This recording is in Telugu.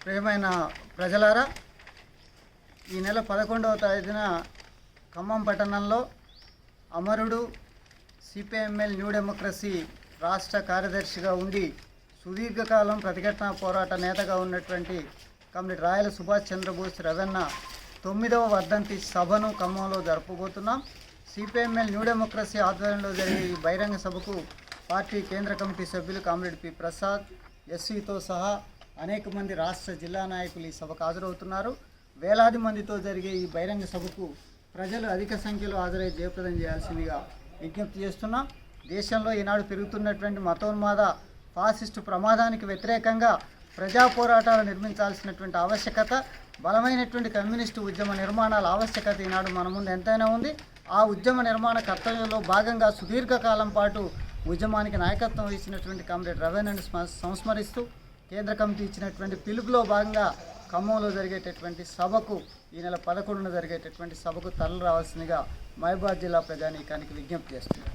ప్రియమైన ప్రజలారా, ఈ నెల 11వ తేదీన ఖమ్మం పట్టణంలో అమరుడు సిపిఎంఎల్ న్యూ డెమోక్రసీ రాష్ట్ర కార్యదర్శిగా ఉండి సుదీర్ఘకాలం ప్రతిఘటన పోరాట నేతగా ఉన్నటువంటి కమ్రేడ్ రాయల సుభాష్ చంద్రబోస్ రవెన్న 9వ వర్ధంతి సభను ఖమ్మంలో జరుపుకోబోతున్నాం. సిపిఎంఎల్ న్యూ డెమోక్రసీ ఆధ్వర్యంలో జరిగే ఈ బహిరంగ సభకు పార్టీ కేంద్ర కమిటీ సభ్యులు కామ్రేడ్ పి ప్రసాద్, ఎస్సీతో సహా అనేక మంది రాష్ట్ర జిల్లా నాయకులు ఈ సభకు హాజరవుతున్నారు. వేలాది మందితో జరిగే ఈ బహిరంగ సభకు ప్రజలు అధిక సంఖ్యలో హాజరై జయప్రదం చేయాల్సిందిగా విజ్ఞప్తి చేస్తున్నాం. దేశంలో ఈనాడు పెరుగుతున్నటువంటి మతోన్మాద ఫాసిస్టు ప్రమాదానికి వ్యతిరేకంగా ప్రజా పోరాటాలు నిర్మించాల్సినటువంటి ఆవశ్యకత, బలమైనటువంటి కమ్యూనిస్టు ఉద్యమ నిర్మాణాల ఆవశ్యకత ఈనాడు మన ముందు ఎంతైనా ఉంది. ఆ ఉద్యమ నిర్మాణ కర్తవ్యంలో భాగంగా సుదీర్ఘకాలం పాటు ఉద్యమానికి నాయకత్వం ఇచ్చినటువంటి కామ్రేడ్ రవెన్నను సంస్మరిస్తూ కేంద్ర కమిటీ ఇచ్చినటువంటి పిలుపులో భాగంగా ఖమ్మంలో జరిగేటటువంటి సభకు, ఈ నెల 11న జరిగేటటువంటి సభకు తరలి రావాల్సిందిగా మహబూబాబాద్ జిల్లా ప్రజానీకానికి విజ్ఞప్తి చేస్తున్నారు.